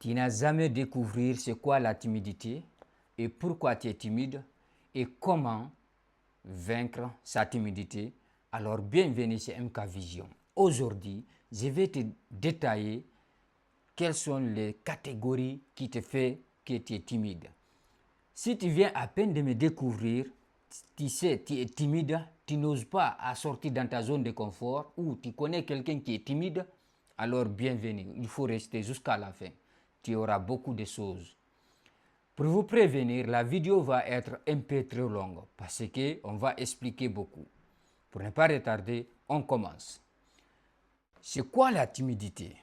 Tu n'as jamais découvert c'est quoi la timidité et pourquoi tu es timide et comment vaincre sa timidité. Alors bienvenue chez MK Vision. Aujourd'hui, je vais te détailler quelles sont les catégories qui te font que tu es timide. Si tu viens à peine de me découvrir, tu sais, tu es timide, tu n'oses pas à sortir dans ta zone de confort ou tu connais quelqu'un qui est timide, alors bienvenue, il faut rester jusqu'à la fin. Tu auras beaucoup de choses. Pour vous prévenir, la vidéo va être un peu trop longue parce qu'on va expliquer beaucoup. Pour ne pas retarder, on commence. C'est quoi la timidité?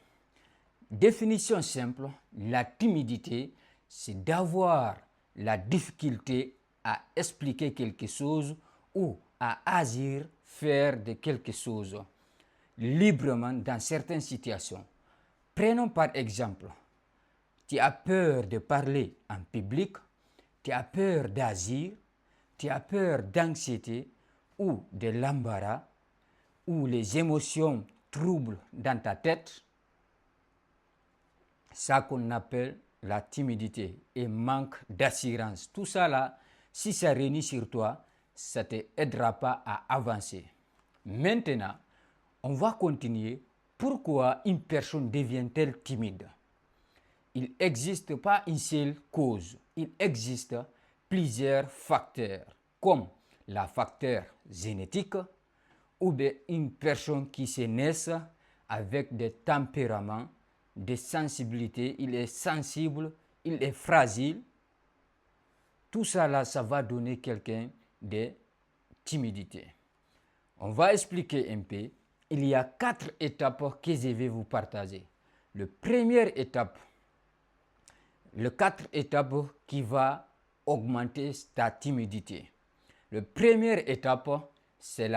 Définition simple, la timidité, c'est d'avoir la difficulté à expliquer quelque chose ou à agir, faire de quelque chose librement dans certaines situations. Prenons par exemple, tu as peur de parler en public, tu as peur d'agir, tu as peur d'anxiété ou de l'embarras ou les émotions troublent dans ta tête. Ça qu'on appelle la timidité et manque d'assurance. Tout ça là, si ça réunit sur toi, ça ne t'aidera pas à avancer. Maintenant, on va continuer. Pourquoi une personne devient-elle timide? Il n'existe pas une seule cause. Il existe plusieurs facteurs, comme la facteur génétique ou bien une personne qui se naît avec des tempéraments, des sensibilités, il est sensible, il est fragile. Tout ça là, ça va donner quelqu'un de timidité. On va expliquer un peu. Il y a 4 étapes que je vais vous partager. La première étape, les 4 étapes qui va augmenter ta timidité. La première étape, c'est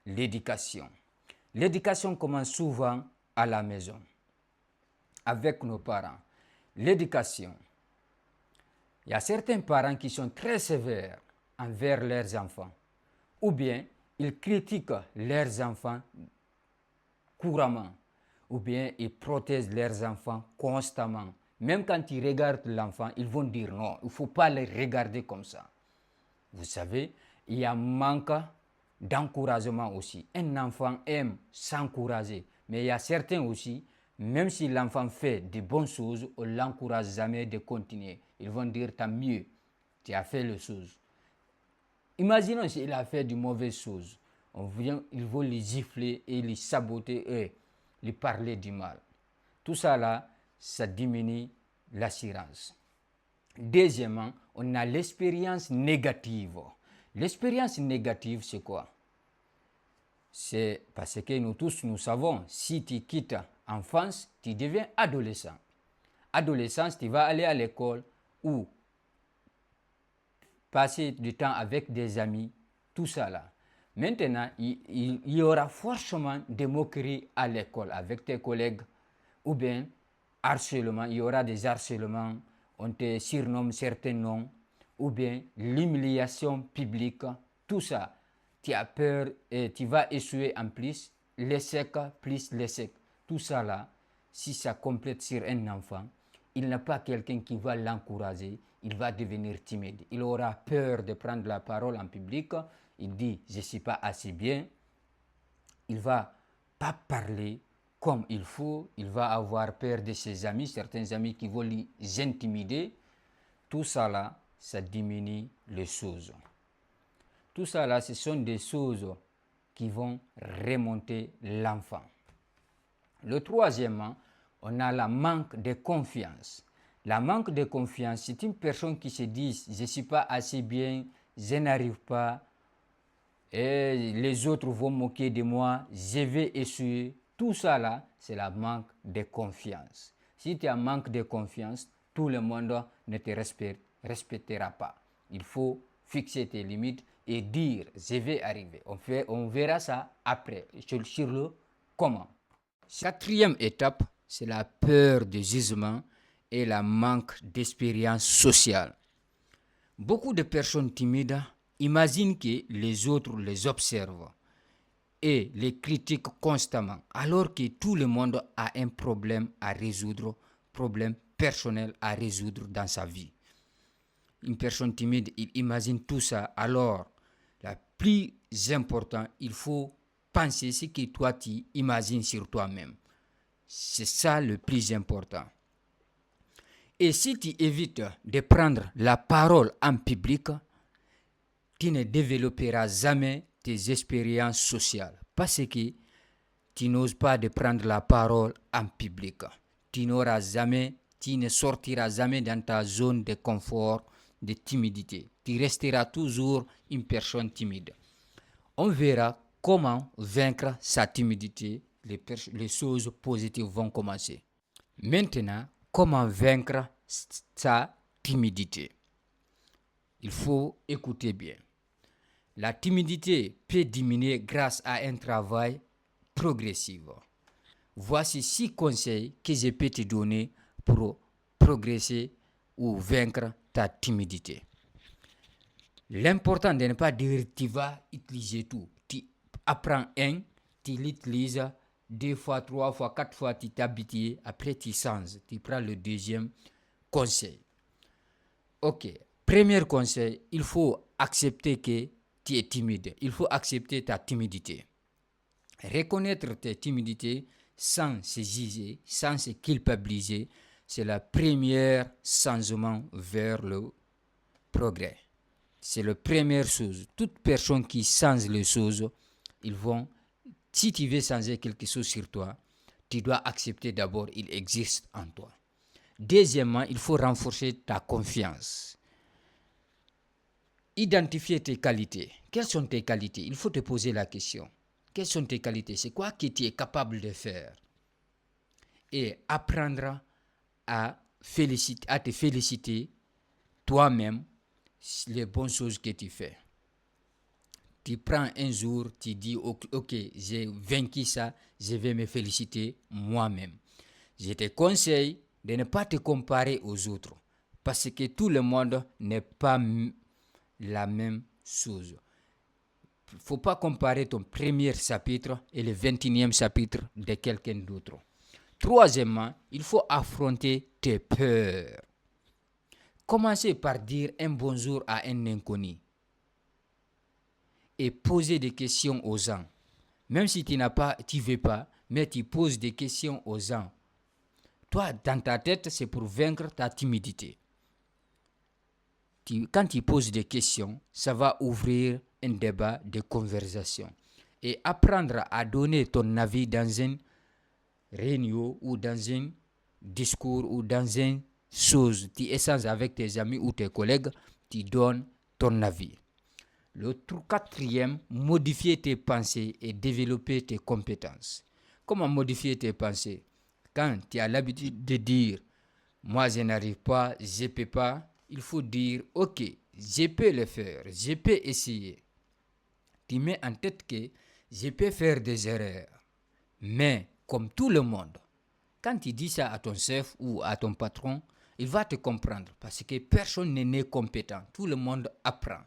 l'éducation. L'éducation commence souvent à la maison, avec nos parents. L'éducation. Il y a certains parents qui sont très sévères envers leurs enfants, ou bien ils critiquent leurs enfants couramment, ou bien ils protègent leurs enfants constamment. Même quand ils regardent l'enfant, ils vont dire non, il ne faut pas les regarder comme ça. Vous savez, il y a un manque d'encouragement aussi. Un enfant aime s'encourager, mais il y a certains aussi, même si l'enfant fait de bonnes choses, on ne l'encourage jamais de continuer. Ils vont dire tant mieux, tu as fait les choses. Imaginons s'il a fait de mauvaises choses. Ils vont les gifler et les saboter et les parler du mal. Tout ça là, ça diminue l'assurance. Deuxièmement, on a l'expérience négative. L'expérience négative, c'est quoi? C'est parce que nous tous, nous savons, si tu quittes enfance, tu deviens adolescent. Adolescence, tu vas aller à l'école ou passer du temps avec des amis, tout ça là. Maintenant, il y aura forcément des moqueries à l'école avec tes collègues ou bien harcèlement, il y aura des harcèlements, on te surnomme certains noms, ou bien l'humiliation publique, tout ça. Tu as peur et tu vas échouer en plus l'échec. Tout ça là, si ça complète sur un enfant, il n'a pas quelqu'un qui va l'encourager, il va devenir timide. Il aura peur de prendre la parole en public, il dit « je ne suis pas assez bien », il ne va pas parler comme il faut, il va avoir peur de ses amis, certains amis qui vont les intimider. Tout ça là, ça diminue les choses. Tout ça là, ce sont des choses qui vont remonter l'enfant. Le troisièmement, on a la manque de confiance. La manque de confiance, c'est une personne qui se dit « je ne suis pas assez bien, je n'arrive pas, et les autres vont moquer de moi, je vais essuyer ». Tout ça là, c'est la manque de confiance. Si tu as manque de confiance, tout le monde ne te respectera pas. Il faut fixer tes limites et dire « je vais arriver ». On verra ça après, sur le comment. Quatrième étape, c'est la peur du jugement et le manque d'expérience sociale. Beaucoup de personnes timides imaginent que les autres les observent et les critiquent constamment, alors que tout le monde a un problème à résoudre, problème personnels à résoudre dans sa vie. Une personne timide, il imagine tout ça. Alors, le plus important, il faut penser ce que toi tu imagines sur toi-même. C'est ça le plus important. Et si tu évites de prendre la parole en public, tu ne développeras jamais tes expériences sociales parce que tu n'oses pas de prendre la parole en public. Tu ne sortiras jamais dans ta zone de confort, de timidité. Tu resteras toujours une personne timide. On verra comment vaincre sa timidité. Les choses positives vont commencer. Maintenant, comment vaincre sa timidité? Il faut écouter bien. La timidité peut diminuer grâce à un travail progressif. Voici 6 conseils que je peux te donner pour progresser ou vaincre ta timidité. L'important de ne pas dire tu vas utiliser tout. Tu apprends un, tu l'utilises 2 fois, 3 fois, 4 fois, tu t'habitues, après tu changes. Tu prends le deuxième conseil. Ok, premier conseil, il faut accepter que tu es timide. Il faut accepter ta timidité. Reconnaître tes timidités sans se juger, sans se culpabiliser, c'est le premier changement vers le progrès. C'est la première chose. Toute personne qui change les choses, si tu veux changer quelque chose sur toi, tu dois accepter d'abord qu'il existe en toi. Deuxièmement, il faut renforcer ta confiance. Identifier tes qualités. Quelles sont tes qualités? Il faut te poser la question. Quelles sont tes qualités? C'est quoi que tu es capable de faire? Et apprendre à te féliciter toi-même les bonnes choses que tu fais. Tu prends un jour, tu dis ok, j'ai vaincu ça, je vais me féliciter moi-même. Je te conseille de ne pas te comparer aux autres parce que tout le monde n'est pas la même chose. Il ne faut pas comparer ton premier chapitre et le 21e chapitre de quelqu'un d'autre. Troisièmement, il faut affronter tes peurs. Commencez par dire un bonjour à un inconnu et poser des questions aux gens. Même si tu ne veux pas, mais tu poses des questions aux gens. Toi, dans ta tête, c'est pour vaincre ta timidité. Quand tu poses des questions, ça va ouvrir un débat de conversation. Et apprendre à donner ton avis dans une réunion ou dans un discours ou dans une chose, tu échanges avec tes amis ou tes collègues, tu donnes ton avis. Le quatrième, modifier tes pensées et développer tes compétences. Comment modifier tes pensées? Quand tu as l'habitude de dire « moi je n'arrive pas, je ne peux pas », il faut dire « ok, je peux le faire, je peux essayer ». Tu mets en tête que je peux faire des erreurs. Mais comme tout le monde, quand tu dis ça à ton chef ou à ton patron, il va te comprendre parce que personne n'est né compétent. Tout le monde apprend.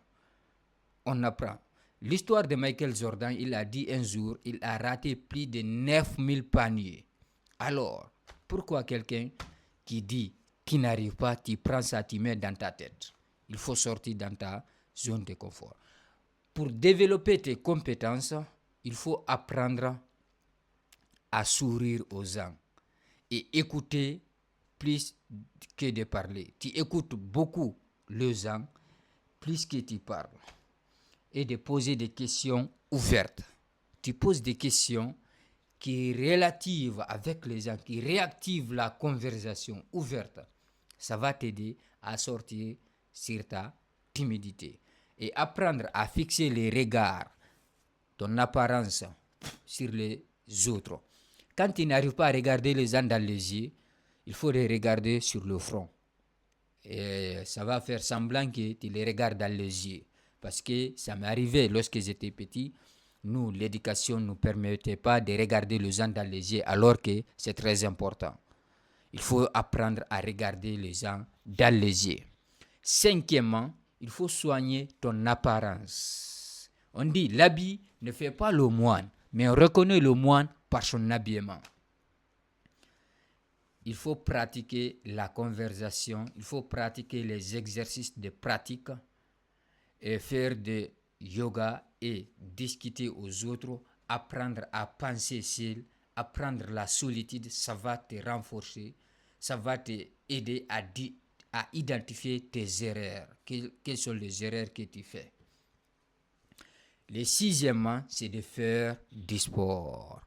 On apprend. L'histoire de Michael Jordan, il a dit un jour, il a raté plus de 9000 paniers. Alors, pourquoi quelqu'un qui dit qu'il n'arrive pas, tu prends ça, tu mets dans ta tête? Il faut sortir dans ta zone de confort. Pour développer tes compétences, il faut apprendre à sourire aux gens et écouter plus que de parler. Tu écoutes beaucoup les gens plus que tu parles. Et de poser des questions ouvertes. Tu poses des questions qui relatives avec les gens, qui réactivent la conversation ouverte. Ça va t'aider à sortir sur ta timidité. Et apprendre à fixer les regards, ton apparence sur les autres. Quand tu n'arrives pas à regarder les gens dans les yeux, il faut les regarder sur le front. Et ça va faire semblant que tu les regardes dans les yeux. Parce que ça m'est arrivé lorsque j'étais petit. Nous, l'éducation ne nous permettait pas de regarder les gens dans les yeux alors que c'est très important. Il faut apprendre à regarder les gens dans les yeux. Cinquièmement, il faut soigner ton apparence. On dit l'habit ne fait pas le moine, mais on reconnaît le moine par son habillement. il faut pratiquer la conversation, il faut pratiquer les exercices de pratique et faire de yoga et discuter aux autres, apprendre à penser seul, apprendre la solitude, ça va te renforcer, ça va te aider à identifier tes erreurs. Quelles sont les erreurs que tu fais? Le sixièmement, c'est de faire du sport.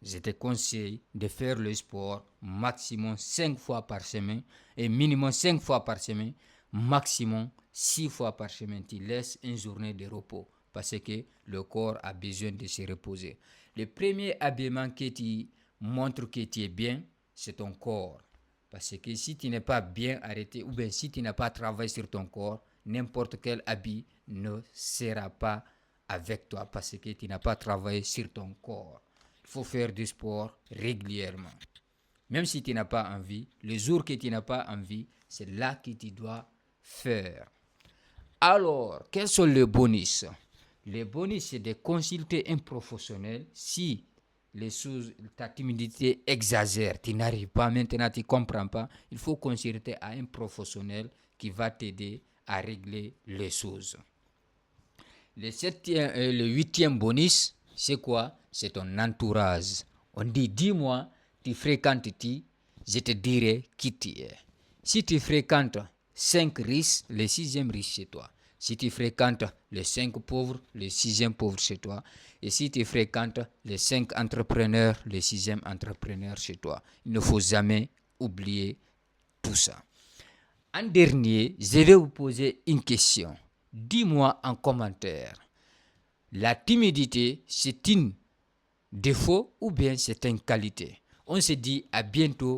Je te conseille de faire le sport maximum 5 fois par semaine et minimum 5 fois par semaine, maximum 6 fois par semaine. Tu laisses une journée de repos parce que le corps a besoin de se reposer. Le premier habillement que tu montres que tu es bien, c'est ton corps. Parce que si tu n'es pas bien arrêté ou bien si tu n'as pas travaillé sur ton corps, n'importe quel habit ne sera pas avec toi parce que tu n'as pas travaillé sur ton corps. Il faut faire du sport régulièrement. Même si tu n'as pas envie, le jour que tu n'as pas envie, c'est là que tu dois faire. Alors, quels sont les bonus? Les bonus, c'est de consulter un professionnel si les choses, ta timidité exagère, tu n'arrives pas maintenant, tu ne comprends pas. Il faut consulter à un professionnel qui va t'aider à régler les choses. Le huitième bonus, c'est quoi? C'est ton entourage. On dit, dis-moi, tu fréquentes qui? Je te dirai qui tu es. Si tu fréquentes 5 riches, le 6e riche c'est toi. Si tu fréquentes les 5 pauvres, le 6e pauvre c'est toi. Et si tu fréquentes les 5 entrepreneurs, le 6e entrepreneur c'est toi. Il ne faut jamais oublier tout ça. En dernier, je vais vous poser une question. Dis-moi en commentaire, la timidité, c'est un défaut ou bien c'est une qualité? On se dit à bientôt